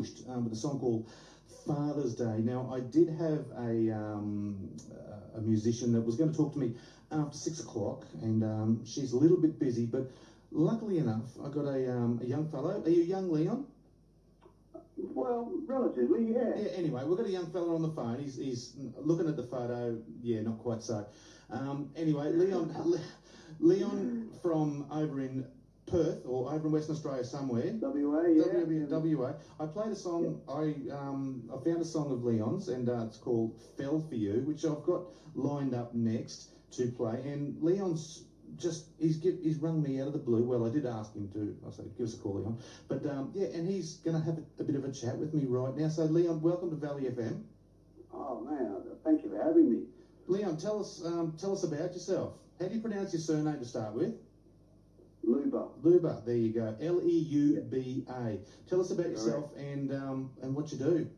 pushed with a song called Father's Day. Now, I did have a musician that was going to talk to me after 6 o'clock, and she's a little bit busy, but luckily enough, I got a young fellow. Are you young, Leon? Well, relatively, yeah. Yeah, anyway, we've got a young fella on the phone. He's looking at the photo. Yeah, not quite so. Anyway, Leon from over in Perth or over in Western Australia somewhere. WA, yeah. WA. I played a song. Yep. I found a song of Leon's, and it's called "Fell for You," which I've got lined up next to play. And Leon's he's rung me out of the blue. Well, I did ask him to. I said, give us a call, Leon. But yeah, and he's going to have a bit of a chat with me right now. So, Leon, welcome to Valley FM. Oh man, thank you for having me. Leon, tell us about yourself. How do you pronounce your surname to start with? Luba. Luba, there you go. L-E-U-B-A. Tell us about yourself and what you do.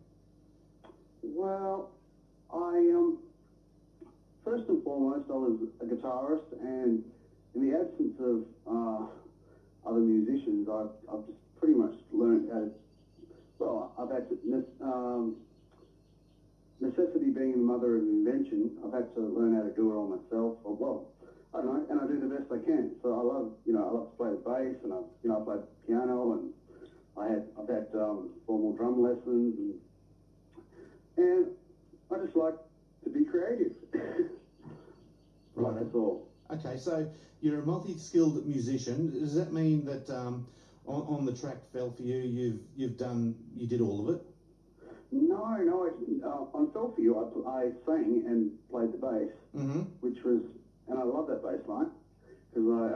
Well, I first and foremost, I was a guitarist, and in the absence of other musicians, I've just pretty much learned how to. Well, I've had to. Necessity being the mother of invention, I've had to learn how to do it all myself. Well, I don't know, and I do the best I can. So I love to play the bass, and I played piano, and I've had formal drum lessons, and I just like to be creative. Right, that's all. Okay, so you're a multi-skilled musician. Does that mean that on the track "Fell for You," you did all of it? No, I didn't. On "Fell for You," I sang and played the bass, which was, and I love that bass line because I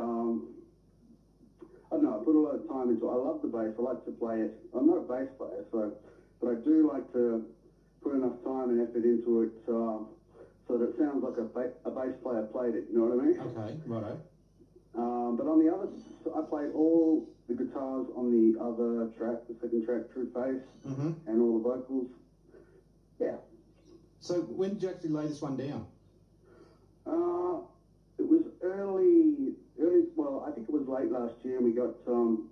don't know, I put a lot of time into it. I love the bass. I like to play it. I'm not a bass player, but I do like to put enough time and effort into it so that it sounds like a bass player played it. You know what I mean? Okay, righto. But on the other, I played all the guitars on the other track, the second track, True Face, and all the vocals. Yeah. So when did you actually lay this one down? It was early. Well, I think it was late last year, and we got to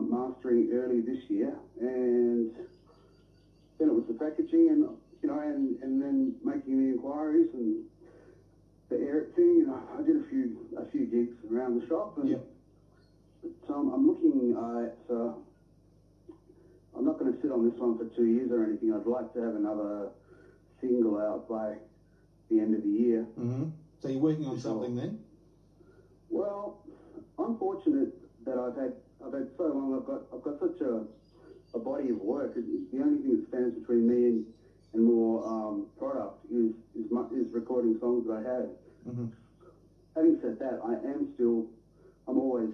mastering early this year, and then it was the packaging, and and then making the inquiries and the Eric thing. I did a few gigs around the shop, and but I'm looking at. I'm not going to sit on this one for 2 years or anything. I'd like to have another single out by the end of the year. So you're working on something then? Well, I'm fortunate that I've had so long. I've got such a body of work. The only thing that stands between me and more product is recording songs that I had. Having said that, I'm always.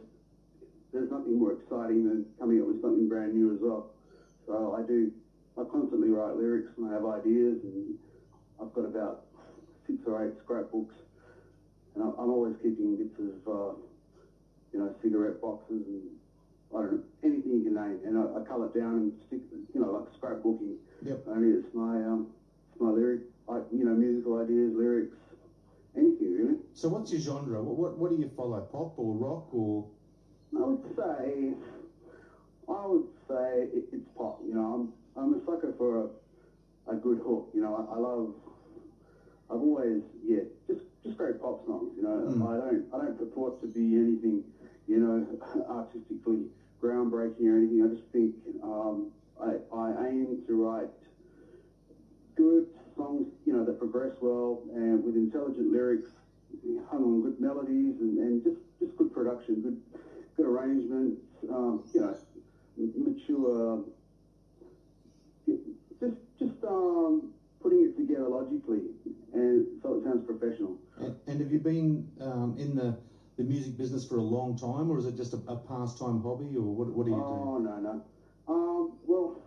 There's nothing more exciting than coming up with something brand new as well. So I constantly write lyrics and I have ideas, and I've got about 6 or 8 scrapbooks, and I'm always keeping bits of, cigarette boxes and I don't know, anything you can name, and I cull it down and stick, like scrapbooking. Yep. Only it's my lyric, musical ideas, lyrics, anything really. So what's your genre? What do you follow? Pop or rock or? I would say it's pop. I'm a sucker for a good hook. I've always just great pop songs. I don't purport to be anything artistically groundbreaking or anything. I just think I aim to write good songs that progress well and with intelligent lyrics, hung on good melodies and just good production, good arrangements, mature, just putting it together logically, and so it sounds professional. And have you been in the music business for a long time, or is it just a pastime hobby, or what do you do? Oh, no. Well,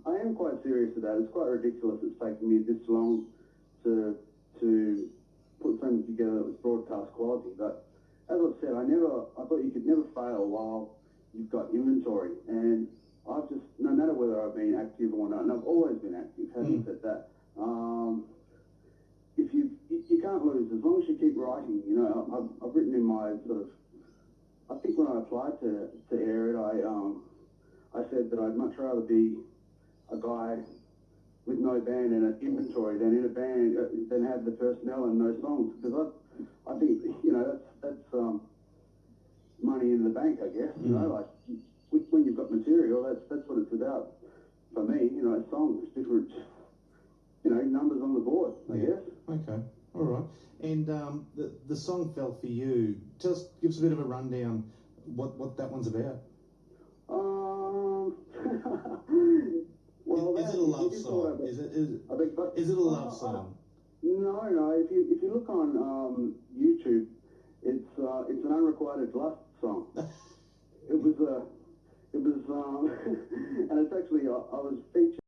I am quite serious about it. It's quite ridiculous it's taken me this long to put something together that was broadcast quality, but as I said, I thought you could never fail while you've got inventory, and I've just, no matter whether I've been active or not, and I've always been active, having said that, if you can't lose, as long as you keep writing. I've written in my sort of, I think when I applied to air it, I I said that I'd much rather be a guy with no band and an inventory than in a band than have the personnel and no songs, because I think that's money in the bank, I guess. You know, like when you've got material, that's what it's about for me. You know, songs, different, numbers on the board, I guess. Okay, all right. And the song "Fell for You." Give us a bit of a rundown. What that one's about? Well, is it a love song? Is it a love song? No. If you look on YouTube, it's an unrequited lust song. It was and it's actually I was featured.